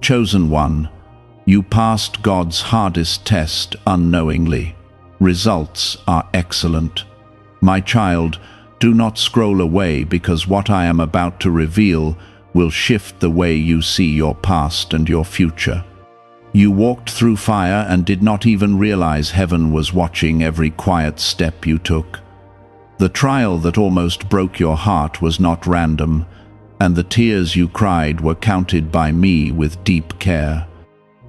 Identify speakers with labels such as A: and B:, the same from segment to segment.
A: Chosen one, you passed God's hardest test unknowingly. Results are excellent. My child, do not scroll away, because what I am about to reveal will shift the way you see your past and your future. You walked through fire and did not even realize heaven was watching every quiet step you took. The trial that almost broke your heart was not random, and the tears you cried were counted by me with deep care.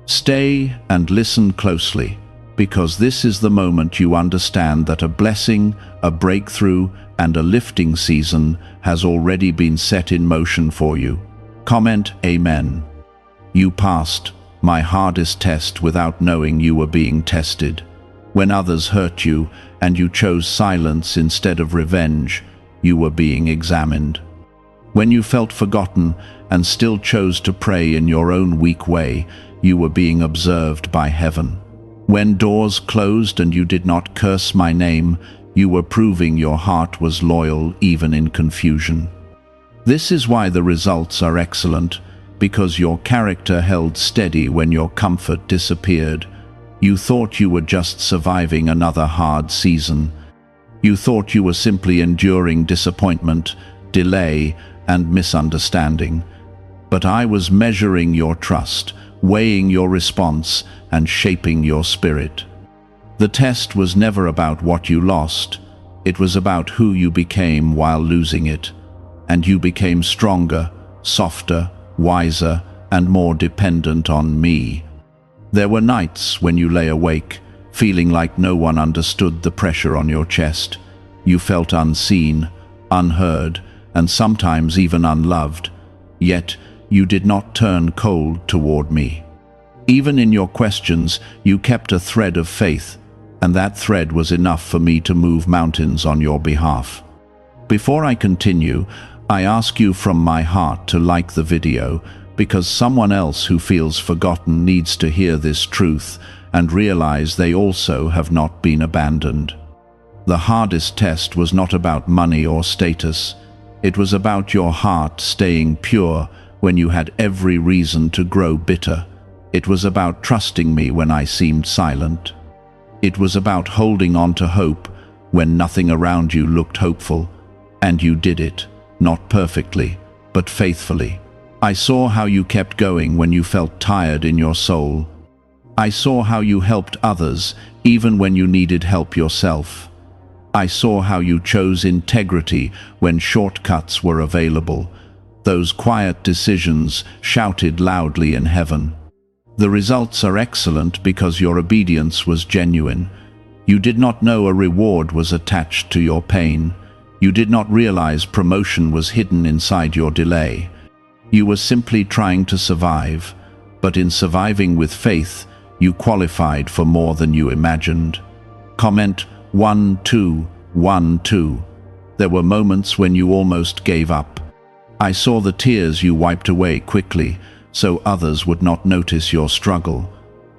A: Stay and listen closely, because this is the moment you understand that a blessing, a breakthrough, and a lifting season has already been set in motion for you. Comment Amen. You passed my hardest test without knowing you were being tested. When others hurt you and you chose silence instead of revenge, you were being examined. When you felt forgotten and still chose to pray in your own weak way, you were being observed by heaven. When doors closed and you did not curse my name, you were proving your heart was loyal even in confusion. This is why the results are excellent, because your character held steady when your comfort disappeared. You thought you were just surviving another hard season. You thought you were simply enduring disappointment, delay, and misunderstanding. But I was measuring your trust, weighing your response, and shaping your spirit. The test was never about what you lost. It was about who you became while losing it. And you became stronger, softer, wiser, and more dependent on me. There were nights when you lay awake, feeling like no one understood the pressure on your chest. You felt unseen, unheard, and sometimes even unloved. Yet, you did not turn cold toward me. Even in your questions, you kept a thread of faith, and that thread was enough for me to move mountains on your behalf. Before I continue, I ask you from my heart to like the video, because someone else who feels forgotten needs to hear this truth and realize they also have not been abandoned. The hardest test was not about money or status. It was about your heart staying pure when you had every reason to grow bitter. It was about trusting me when I seemed silent. It was about holding on to hope when nothing around you looked hopeful. And you did it, not perfectly, but faithfully. I saw how you kept going when you felt tired in your soul. I saw how you helped others even when you needed help yourself. I saw how you chose integrity when shortcuts were available. Those quiet decisions shouted loudly in heaven. The results are excellent because your obedience was genuine. You did not know a reward was attached to your pain. You did not realize promotion was hidden inside your delay. You were simply trying to survive, but in surviving with faith, you qualified for more than you imagined. Comment 1212. There were moments when you almost gave up. I saw the tears you wiped away quickly, so others would not notice your struggle.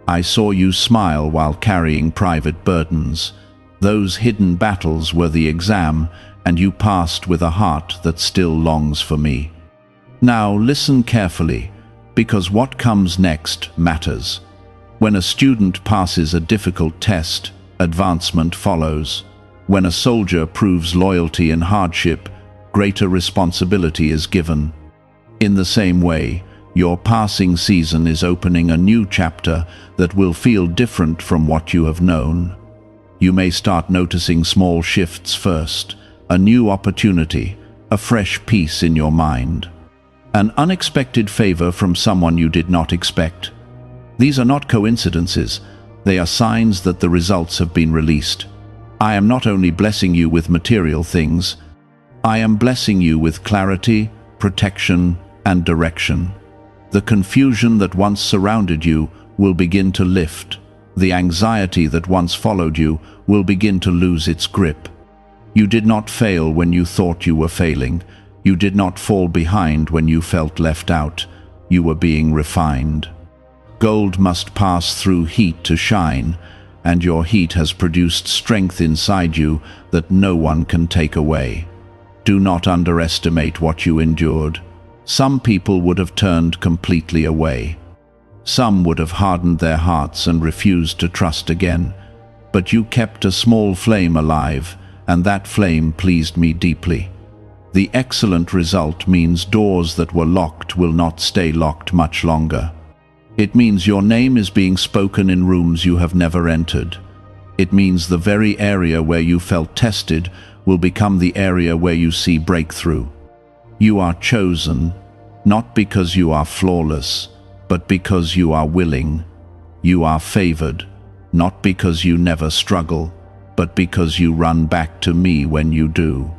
A: I saw you smile while carrying private burdens. Those hidden battles were the exam, and you passed with a heart that still longs for me. Now listen carefully, because what comes next matters. When a student passes a difficult test, advancement follows. When a soldier proves loyalty in hardship, greater responsibility is given. In the same way, your passing season is opening a new chapter that will feel different from what you have known. You may start noticing small shifts first, a new opportunity, a fresh peace in your mind, an unexpected favor from someone you did not expect. These are not coincidences, they are signs that the results have been released. I am not only blessing you with material things, I am blessing you with clarity, protection, and direction. The confusion that once surrounded you will begin to lift. The anxiety that once followed you will begin to lose its grip. You did not fail when you thought you were failing. You did not fall behind when you felt left out. You were being refined. Gold must pass through heat to shine, and your heat has produced strength inside you that no one can take away. Do not underestimate what you endured. Some people would have turned completely away. Some would have hardened their hearts and refused to trust again, but you kept a small flame alive, and that flame pleased me deeply. The excellent result means doors that were locked will not stay locked much longer. It means your name is being spoken in rooms you have never entered. It means the very area where you felt tested will become the area where you see breakthrough. You are chosen, not because you are flawless, but because you are willing. You are favored, not because you never struggle, but because you run back to me when you do.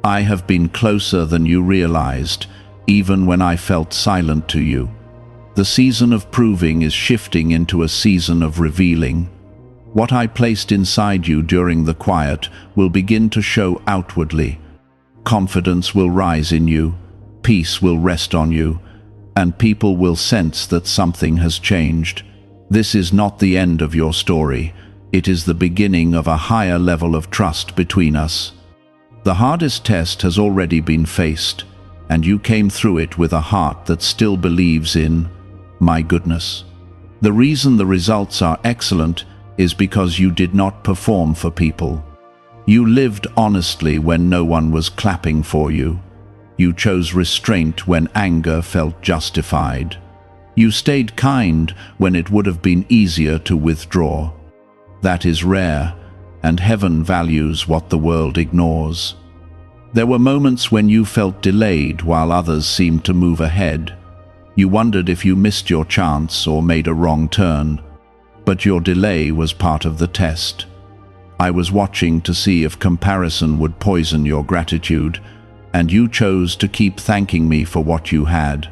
A: I have been closer than you realized, even when I felt silent to you. The season of proving is shifting into a season of revealing. What I placed inside you during the quiet will begin to show outwardly. Confidence will rise in you, peace will rest on you, and people will sense that something has changed. This is not the end of your story. It is the beginning of a higher level of trust between us. The hardest test has already been faced, and you came through it with a heart that still believes in my goodness. The reason the results are excellent is because you did not perform for people. You lived honestly when no one was clapping for you. You chose restraint when anger felt justified. You stayed kind when it would have been easier to withdraw. That is rare, and heaven values what the world ignores. There were moments when you felt delayed while others seemed to move ahead. You wondered if you missed your chance or made a wrong turn. But your delay was part of the test. I was watching to see if comparison would poison your gratitude, and you chose to keep thanking me for what you had.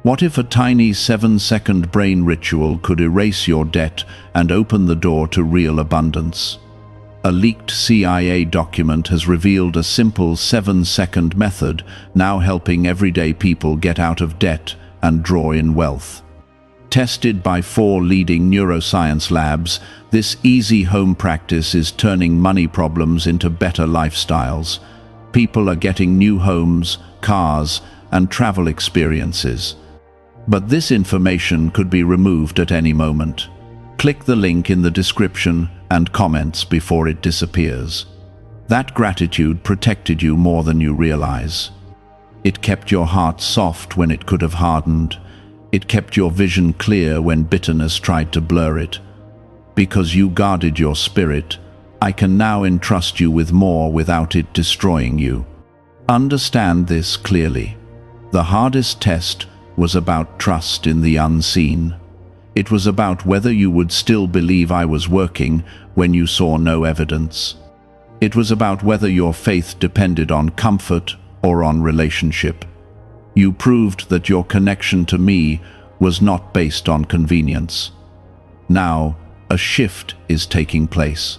A: What if a tiny 7-second brain ritual could erase your debt and open the door to real abundance? A leaked CIA document has revealed a simple 7-second method, now helping everyday people get out of debt and draw in wealth. Tested by 4 leading neuroscience labs, this easy home practice is turning money problems into better lifestyles. People are getting new homes, cars, and travel experiences. But this information could be removed at any moment. Click the link in the description and comments before it disappears. That gratitude protected you more than you realize. It kept your heart soft when it could have hardened. It kept your vision clear when bitterness tried to blur it. Because you guarded your spirit, I can now entrust you with more without it destroying you. Understand this clearly. The hardest test was about trust in the unseen. It was about whether you would still believe I was working when you saw no evidence. It was about whether your faith depended on comfort or on relationship. You proved that your connection to me was not based on convenience. Now, a shift is taking place.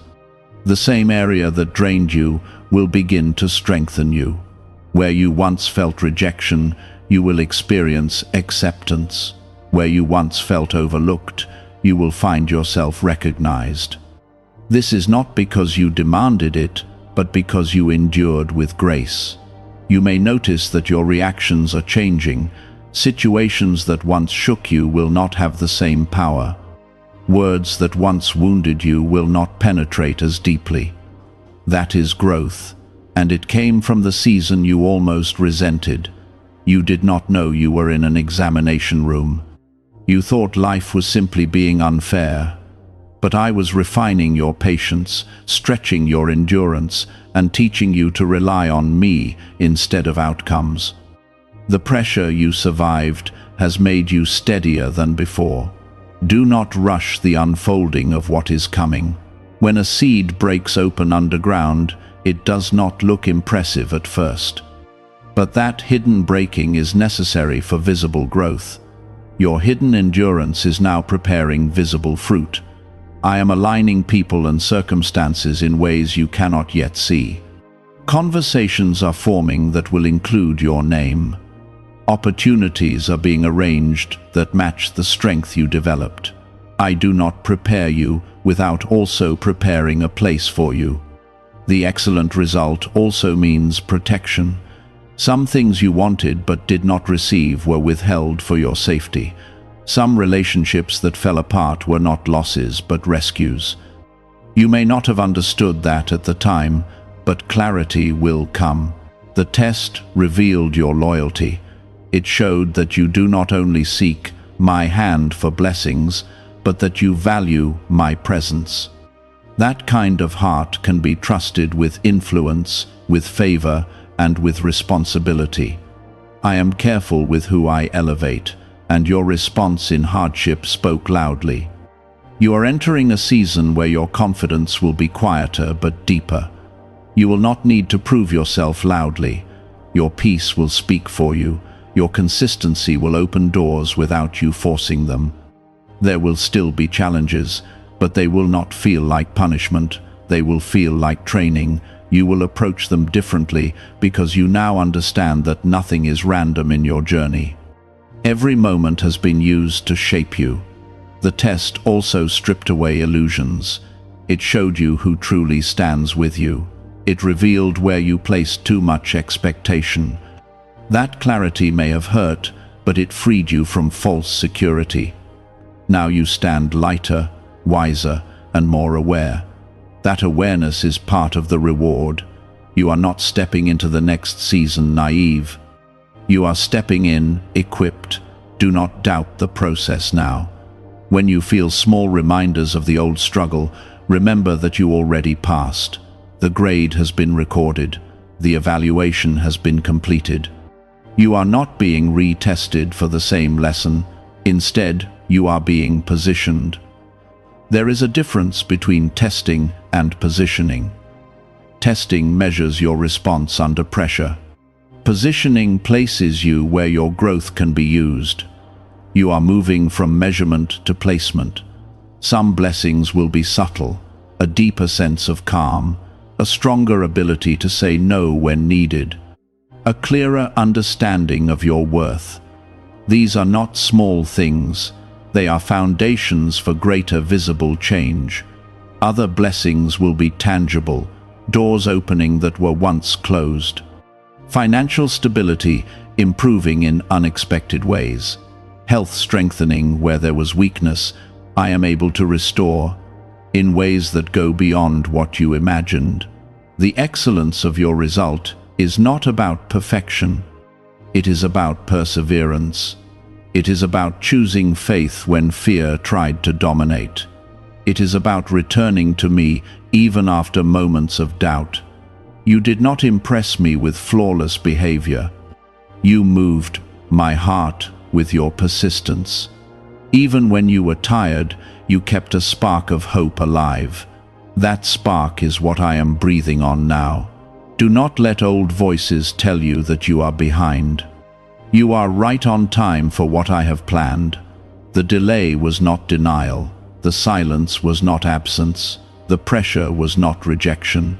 A: The same area that drained you will begin to strengthen you. Where you once felt rejection, you will experience acceptance. Where you once felt overlooked, you will find yourself recognized. This is not because you demanded it, but because you endured with grace. You may notice that your reactions are changing. Situations that once shook you will not have the same power. Words that once wounded you will not penetrate as deeply. That is growth, and it came from the season you almost resented. You did not know you were in an examination room. You thought life was simply being unfair. But I was refining your patience, stretching your endurance, and teaching you to rely on me instead of outcomes. The pressure you survived has made you steadier than before. Do not rush the unfolding of what is coming. When a seed breaks open underground, it does not look impressive at first. But that hidden breaking is necessary for visible growth. Your hidden endurance is now preparing visible fruit. I am aligning people and circumstances in ways you cannot yet see. Conversations are forming that will include your name. Opportunities are being arranged that match the strength you developed. I do not prepare you without also preparing a place for you. The excellent result also means protection. Some things you wanted but did not receive were withheld for your safety. Some relationships that fell apart were not losses, but rescues. You may not have understood that at the time, but clarity will come. The test revealed your loyalty. It showed that you do not only seek my hand for blessings, but that you value my presence. That kind of heart can be trusted with influence, with favor, and with responsibility. I am careful with who I elevate, and your response in hardship spoke loudly. You are entering a season where your confidence will be quieter but deeper. You will not need to prove yourself loudly. Your peace will speak for you. Your consistency will open doors without you forcing them. There will still be challenges, but they will not feel like punishment. They will feel like training. You will approach them differently because you now understand that nothing is random in your journey. Every moment has been used to shape you. The test also stripped away illusions. It showed you who truly stands with you. It revealed where you placed too much expectation. That clarity may have hurt, but it freed you from false security. Now you stand lighter, wiser, and more aware. That awareness is part of the reward. You are not stepping into the next season naive. You are stepping in, equipped. Do not doubt the process now. When you feel small reminders of the old struggle, remember that you already passed. The grade has been recorded. The evaluation has been completed. You are not being retested for the same lesson. Instead, you are being positioned. There is a difference between testing and positioning. Testing measures your response under pressure. Positioning places you where your growth can be used. You are moving from measurement to placement. Some blessings will be subtle, a deeper sense of calm, a stronger ability to say no when needed, a clearer understanding of your worth. These are not small things. They are foundations for greater visible change. Other blessings will be tangible, doors opening that were once closed. Financial stability improving in unexpected ways. Health strengthening where there was weakness. I am able to restore in ways that go beyond what you imagined. The excellence of your result is not about perfection. It is about perseverance. It is about choosing faith when fear tried to dominate. It is about returning to me even after moments of doubt. You did not impress me with flawless behavior. You moved my heart with your persistence. Even when you were tired, you kept a spark of hope alive. That spark is what I am breathing on now. Do not let old voices tell you that you are behind. You are right on time for what I have planned. The delay was not denial. The silence was not absence. The pressure was not rejection.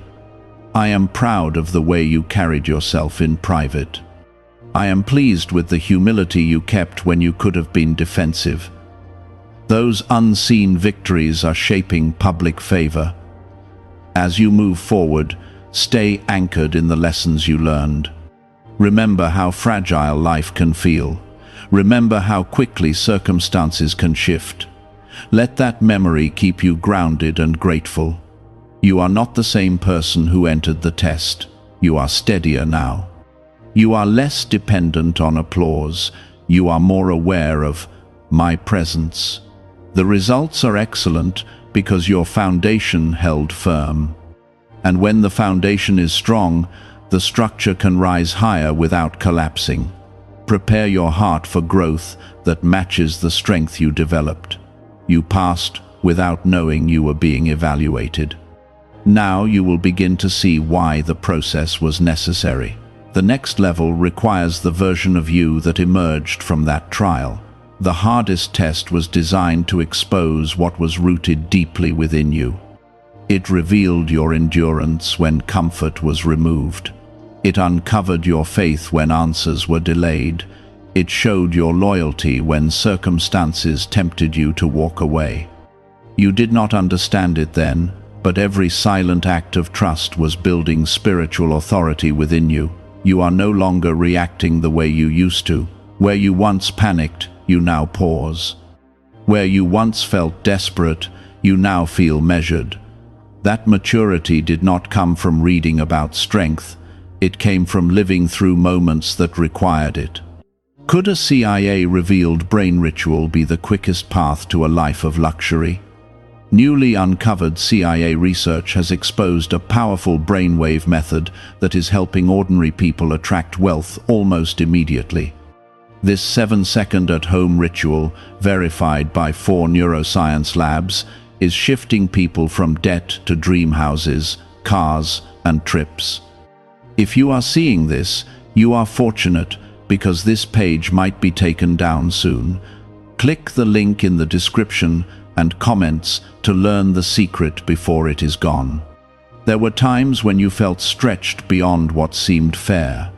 A: I am proud of the way you carried yourself in private. I am pleased with the humility you kept when you could have been defensive. Those unseen victories are shaping public favor. As you move forward, stay anchored in the lessons you learned. Remember how fragile life can feel. Remember how quickly circumstances can shift. Let that memory keep you grounded and grateful. You are not the same person who entered the test. You are steadier now. You are less dependent on applause. You are more aware of my presence. The results are excellent because your foundation held firm. And when the foundation is strong, the structure can rise higher without collapsing. Prepare your heart for growth that matches the strength you developed. You passed without knowing you were being evaluated. Now you will begin to see why the process was necessary. The next level requires the version of you that emerged from that trial. The hardest test was designed to expose what was rooted deeply within you. It revealed your endurance when comfort was removed. It uncovered your faith when answers were delayed. It showed your loyalty when circumstances tempted you to walk away. You did not understand it then, but every silent act of trust was building spiritual authority within you. You are no longer reacting the way you used to. Where you once panicked, you now pause. Where you once felt desperate, you now feel measured. That maturity did not come from reading about strength. It came from living through moments that required it. Could a CIA-revealed brain ritual be the quickest path to a life of luxury? Newly uncovered CIA research has exposed a powerful brainwave method that is helping ordinary people attract wealth almost immediately. This 7-second at-home ritual, verified by 4 neuroscience labs, is shifting people from debt to dream houses, cars, and trips. If you are seeing this, you are fortunate, because this page might be taken down soon. Click the link in the description and comments to learn the secret before it is gone. There were times when you felt stretched beyond what seemed fair.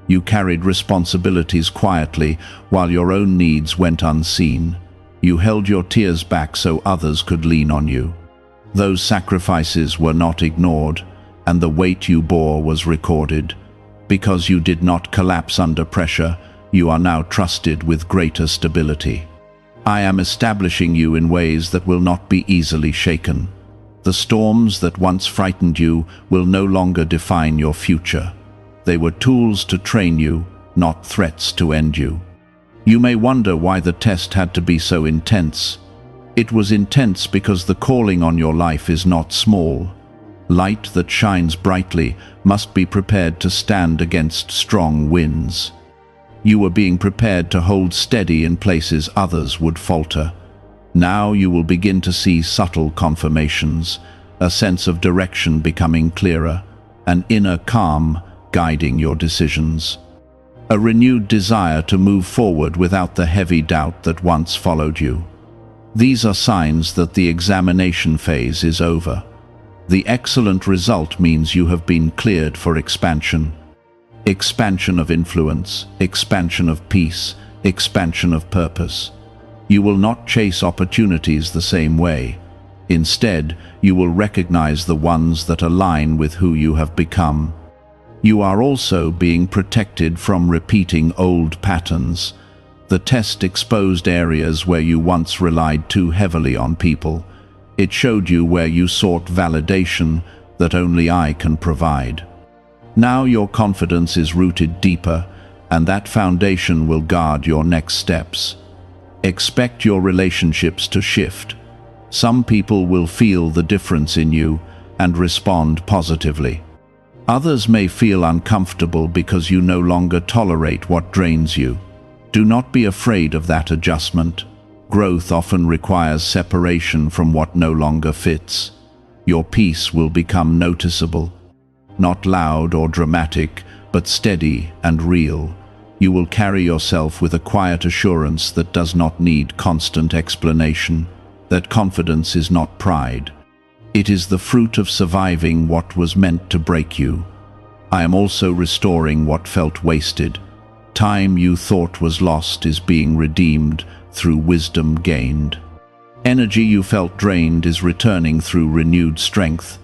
A: You carried responsibilities quietly while your own needs went unseen. You held your tears back so others could lean on you. Those sacrifices were not ignored, and the weight you bore was recorded. Because you did not collapse under pressure, you are now trusted with greater stability. I am establishing you in ways that will not be easily shaken. The storms that once frightened you will no longer define your future. They were tools to train you, not threats to end you. You may wonder why the test had to be so intense. It was intense because the calling on your life is not small. Light that shines brightly must be prepared to stand against strong winds. You were being prepared to hold steady in places others would falter. Now you will begin to see subtle confirmations, a sense of direction becoming clearer, an inner calm guiding your decisions. A renewed desire to move forward without the heavy doubt that once followed you. These are signs that the examination phase is over. The excellent result means you have been cleared for expansion. Expansion of influence, expansion of peace, expansion of purpose. You will not chase opportunities the same way. Instead, you will recognize the ones that align with who you have become. You are also being protected from repeating old patterns. The test exposed areas where you once relied too heavily on people. It showed you where you sought validation that only I can provide. Now your confidence is rooted deeper, and that foundation will guard your next steps. Expect your relationships to shift. Some people will feel the difference in you and respond positively. Others may feel uncomfortable because you no longer tolerate what drains you. Do not be afraid of that adjustment. Growth often requires separation from what no longer fits. Your peace will become noticeable. Not loud or dramatic, but steady and real. You will carry yourself with a quiet assurance that does not need constant explanation. That confidence is not pride. It is the fruit of surviving what was meant to break you. I am also restoring what felt wasted. Time you thought was lost is being redeemed through wisdom gained. Energy you felt drained is returning through renewed strength.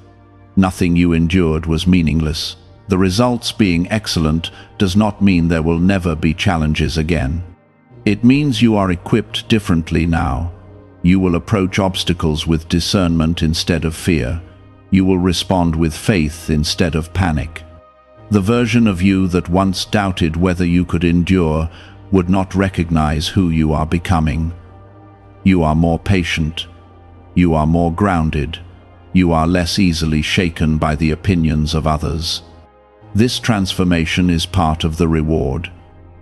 A: Nothing you endured was meaningless. The results being excellent does not mean there will never be challenges again. It means you are equipped differently now. You will approach obstacles with discernment instead of fear. You will respond with faith instead of panic. The version of you that once doubted whether you could endure would not recognize who you are becoming. You are more patient. You are more grounded. You are less easily shaken by the opinions of others. This transformation is part of the reward.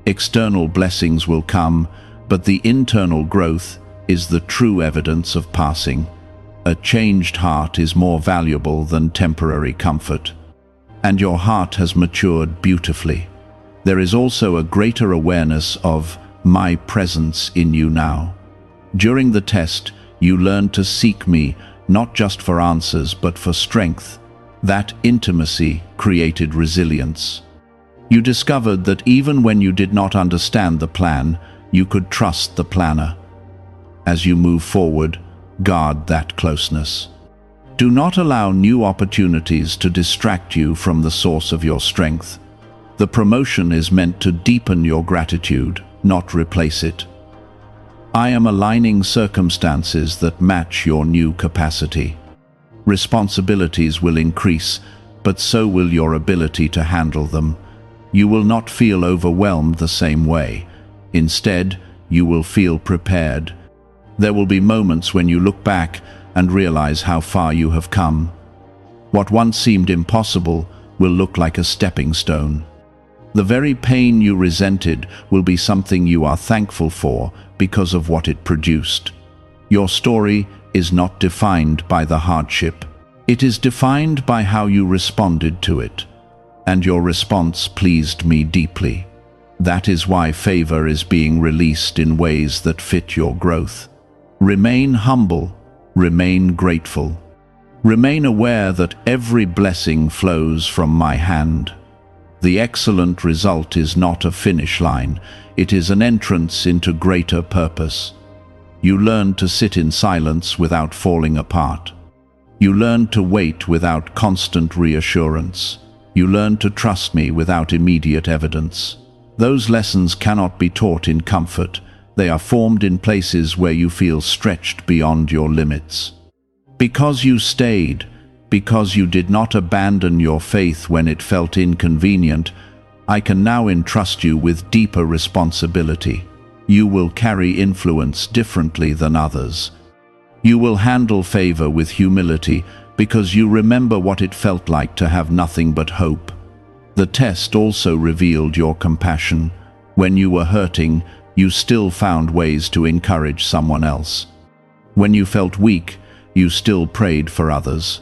A: External blessings will come, but the internal growth is the true evidence of passing. A changed heart is more valuable than temporary comfort. And your heart has matured beautifully. There is also a greater awareness of my presence in you now. During the test, you learned to seek me, not just for answers, but for strength. That intimacy created resilience. You discovered that even when you did not understand the plan, you could trust the planner. As you move forward, guard that closeness. Do not allow new opportunities to distract you from the source of your strength. The promotion is meant to deepen your gratitude, not replace it. I am aligning circumstances that match your new capacity. Responsibilities will increase, but so will your ability to handle them. You will not feel overwhelmed the same way. Instead, you will feel prepared. There will be moments when you look back and realize how far you have come. What once seemed impossible will look like a stepping stone. The very pain you resented will be something you are thankful for because of what it produced. Your story is not defined by the hardship. It is defined by how you responded to it. And your response pleased me deeply. That is why favor is being released in ways that fit your growth. Remain humble, remain grateful. Remain aware that every blessing flows from my hand. The excellent result is not a finish line, it is an entrance into greater purpose. You learn to sit in silence without falling apart. You learn to wait without constant reassurance. You learn to trust me without immediate evidence. Those lessons cannot be taught in comfort. They are formed in places where you feel stretched beyond your limits. Because you stayed, because you did not abandon your faith when it felt inconvenient, I can now entrust you with deeper responsibility. You will carry influence differently than others. You will handle favor with humility because you remember what it felt like to have nothing but hope. The test also revealed your compassion. When you were hurting, you still found ways to encourage someone else. When you felt weak, you still prayed for others.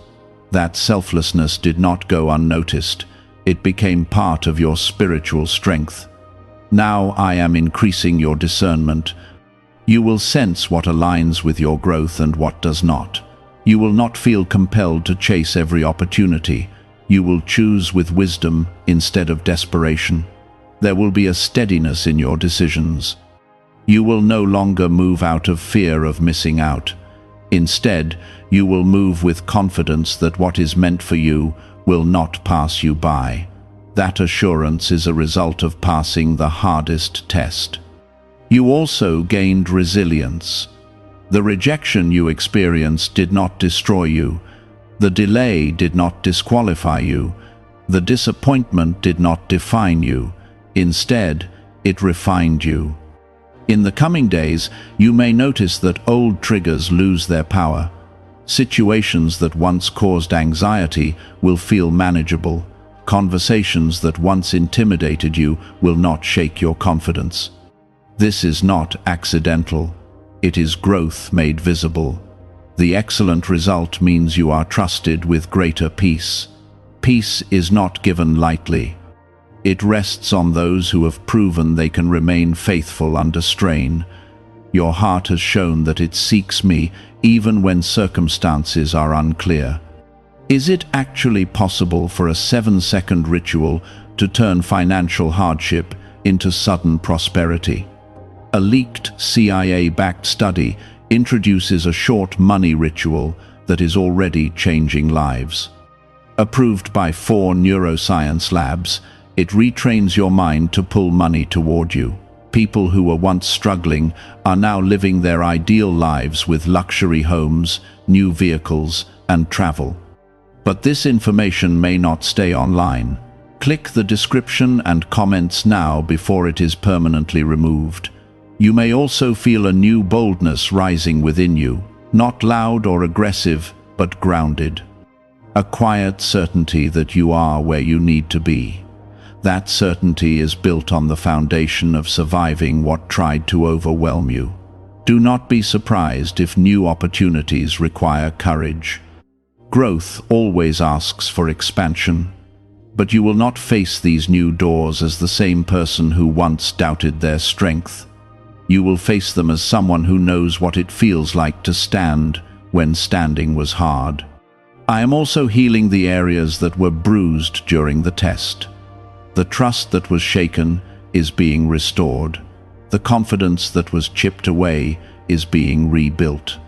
A: That selflessness did not go unnoticed. It became part of your spiritual strength. Now I am increasing your discernment. You will sense what aligns with your growth and what does not. You will not feel compelled to chase every opportunity. You will choose with wisdom instead of desperation. There will be a steadiness in your decisions. You will no longer move out of fear of missing out. Instead, you will move with confidence that what is meant for you will not pass you by. That assurance is a result of passing the hardest test. You also gained resilience. The rejection you experienced did not destroy you. The delay did not disqualify you. The disappointment did not define you. Instead, it refined you. In the coming days, you may notice that old triggers lose their power. Situations that once caused anxiety will feel manageable. Conversations that once intimidated you will not shake your confidence. This is not accidental. It is growth made visible. The excellent result means you are trusted with greater peace. Peace is not given lightly. It rests on those who have proven they can remain faithful under strain. Your heart has shown that it seeks me even when circumstances are unclear. Is it actually possible for a 7-second ritual to turn financial hardship into sudden prosperity? A leaked CIA-backed study introduces a short money ritual that is already changing lives. Approved by 4 neuroscience labs, it retrains your mind to pull money toward you. People who were once struggling are now living their ideal lives with luxury homes, new vehicles, and travel. But this information may not stay online. Click the description and comments now before it is permanently removed. You may also feel a new boldness rising within you, not loud or aggressive, but grounded. A quiet certainty that you are where you need to be. That certainty is built on the foundation of surviving what tried to overwhelm you. Do not be surprised if new opportunities require courage. Growth always asks for expansion, but you will not face these new doors as the same person who once doubted their strength. You will face them as someone who knows what it feels like to stand when standing was hard. I am also healing the areas that were bruised during the test. The trust that was shaken is being restored. The confidence that was chipped away is being rebuilt.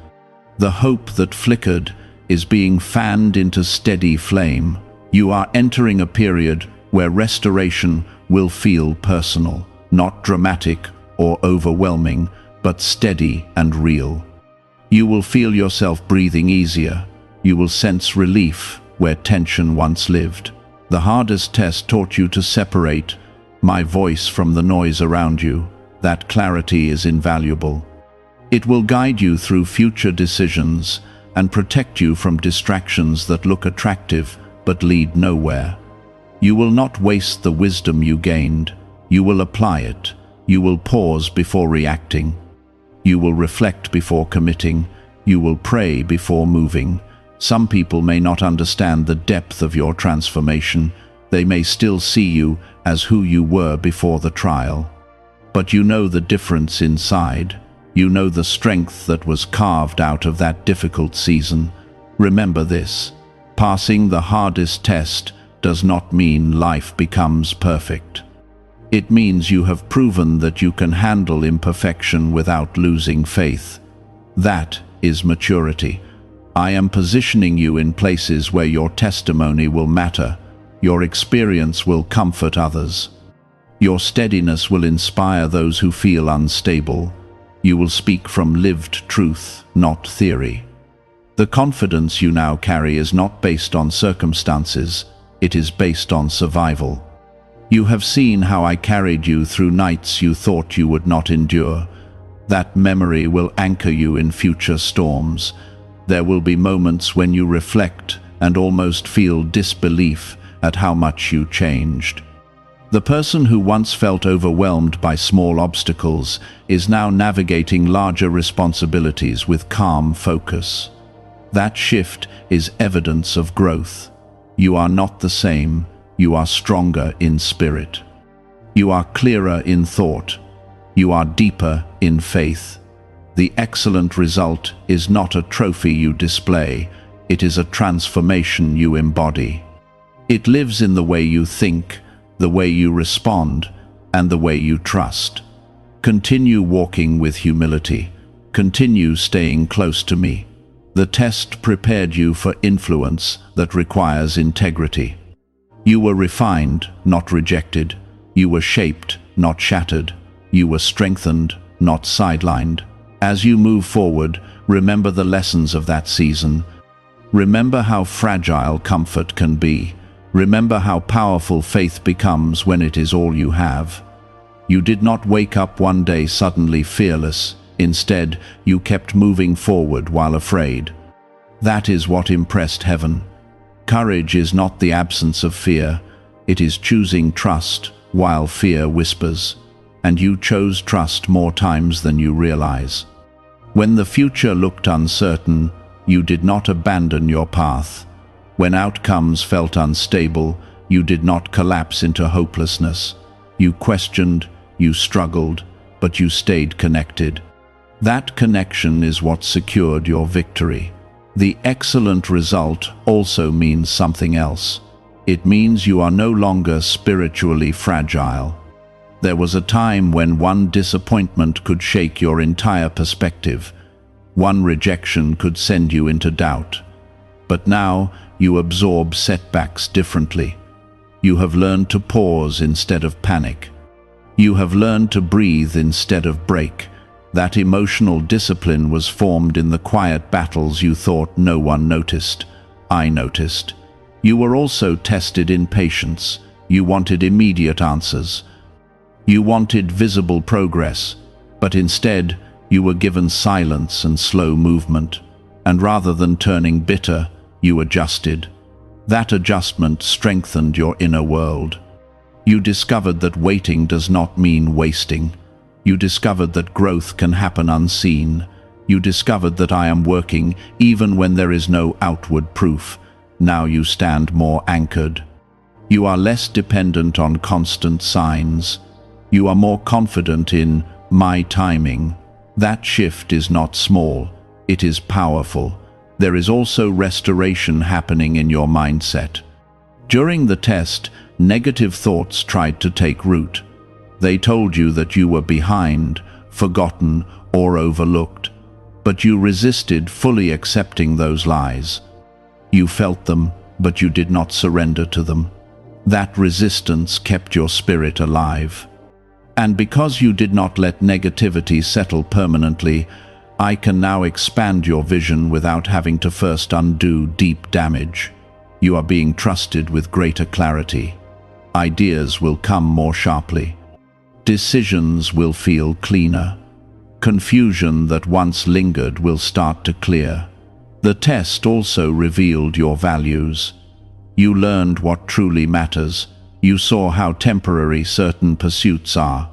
A: The hope that flickered is being fanned into steady flame. You are entering a period where restoration will feel personal, not dramatic or overwhelming, but steady and real. You will feel yourself breathing easier. You will sense relief where tension once lived. The hardest test taught you to separate my voice from the noise around you. That clarity is invaluable. It will guide you through future decisions and protect you from distractions that look attractive but lead nowhere. You will not waste the wisdom you gained. You will apply it. You will pause before reacting. You will reflect before committing. You will pray before moving. Some people may not understand the depth of your transformation. They may still see you as who you were before the trial. But you know the difference inside. You know the strength that was carved out of that difficult season. Remember this: passing the hardest test does not mean life becomes perfect. It means you have proven that you can handle imperfection without losing faith. That is maturity. I am positioning you in places where your testimony will matter. Your experience will comfort others. Your steadiness will inspire those who feel unstable. You will speak from lived truth, not theory. The confidence you now carry is not based on circumstances. It is based on survival. You have seen how I carried you through nights you thought you would not endure. That memory will anchor you in future storms. There will be moments when you reflect and almost feel disbelief at how much you changed. The person who once felt overwhelmed by small obstacles is now navigating larger responsibilities with calm focus. That shift is evidence of growth. You are not the same. You are stronger in spirit. You are clearer in thought. You are deeper in faith. The excellent result is not a trophy you display. It is a transformation you embody. It lives in the way you think, the way you respond, and the way you trust. Continue walking with humility. Continue staying close to me. The test prepared you for influence that requires integrity. You were refined, not rejected. You were shaped, not shattered. You were strengthened, not sidelined. As you move forward, remember the lessons of that season. Remember how fragile comfort can be. Remember how powerful faith becomes when it is all you have. You did not wake up one day suddenly fearless. Instead, you kept moving forward while afraid. That is what impressed heaven. Courage is not the absence of fear. It is choosing trust while fear whispers. And you chose trust more times than you realize. When the future looked uncertain, you did not abandon your path. When outcomes felt unstable, you did not collapse into hopelessness. You questioned, you struggled, but you stayed connected. That connection is what secured your victory. The excellent result also means something else. It means you are no longer spiritually fragile. There was a time when one disappointment could shake your entire perspective. One rejection could send you into doubt. But now you absorb setbacks differently. You have learned to pause instead of panic. You have learned to breathe instead of break. That emotional discipline was formed in the quiet battles you thought no one noticed. I noticed. You were also tested in patience. You wanted immediate answers. You wanted visible progress, but instead you were given silence and slow movement. And rather than turning bitter, you adjusted. That adjustment strengthened your inner world. You discovered that waiting does not mean wasting. You discovered that growth can happen unseen. You discovered that I am working even when there is no outward proof. Now you stand more anchored. You are less dependent on constant signs. You are more confident in my timing. That shift is not small. It is powerful. There is also restoration happening in your mindset. During the test, negative thoughts tried to take root. They told you that you were behind, forgotten, or overlooked. But you resisted fully accepting those lies. You felt them, but you did not surrender to them. That resistance kept your spirit alive. And because you did not let negativity settle permanently, I can now expand your vision without having to first undo deep damage. You are being trusted with greater clarity. Ideas will come more sharply. Decisions will feel cleaner. Confusion that once lingered will start to clear. The test also revealed your values. You learned what truly matters. You saw how temporary certain pursuits are.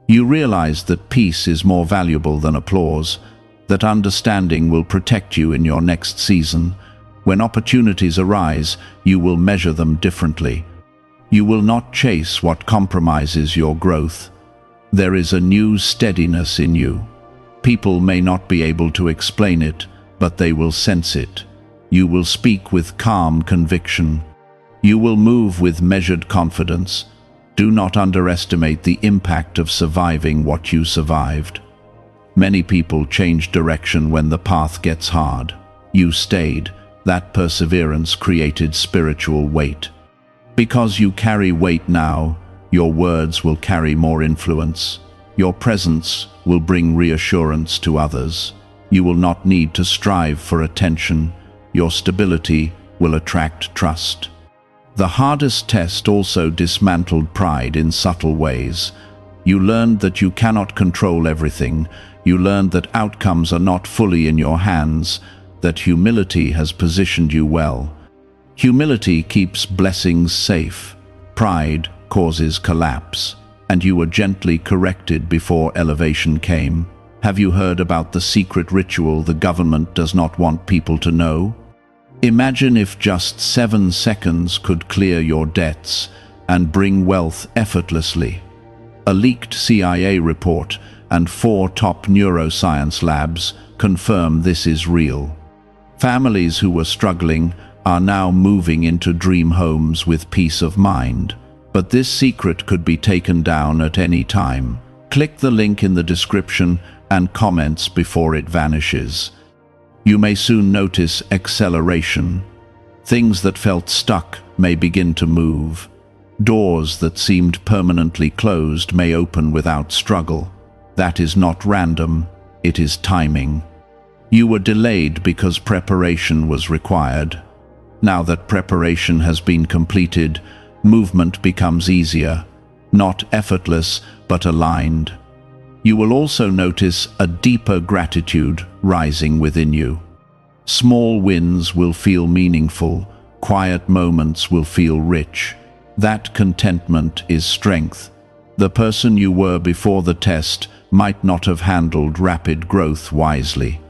A: You realized that peace is more valuable than applause, that understanding will protect you in your next season. When opportunities arise, you will measure them differently. You will not chase what compromises your growth. There is a new steadiness in you. People may not be able to explain it, but they will sense it. You will speak with calm conviction. You will move with measured confidence. Do not underestimate the impact of surviving what you survived. Many people change direction when the path gets hard. You stayed. That perseverance created spiritual weight. Because you carry weight now, your words will carry more influence. Your presence will bring reassurance to others. You will not need to strive for attention. Your stability will attract trust. The hardest test also dismantled pride in subtle ways. You learned that you cannot control everything. You learned that outcomes are not fully in your hands, that humility has positioned you well. Humility keeps blessings safe. Pride causes collapse, and you were gently corrected before elevation came. Have you heard about the secret ritual the government does not want people to know? Imagine if just 7 seconds could clear your debts and bring wealth effortlessly. A leaked CIA report and 4 top neuroscience labs confirm this is real. Families who were struggling are now moving into dream homes with peace of mind. But this secret could be taken down at any time. Click the link in the description and comments before it vanishes. You may soon notice acceleration. Things that felt stuck may begin to move. Doors that seemed permanently closed may open without struggle. That is not random, it is timing. You were delayed because preparation was required. Now that preparation has been completed, movement becomes easier, not effortless, but aligned. You will also notice a deeper gratitude rising within you. Small wins will feel meaningful, quiet moments will feel rich. That contentment is strength. The person you were before the test might not have handled rapid growth wisely.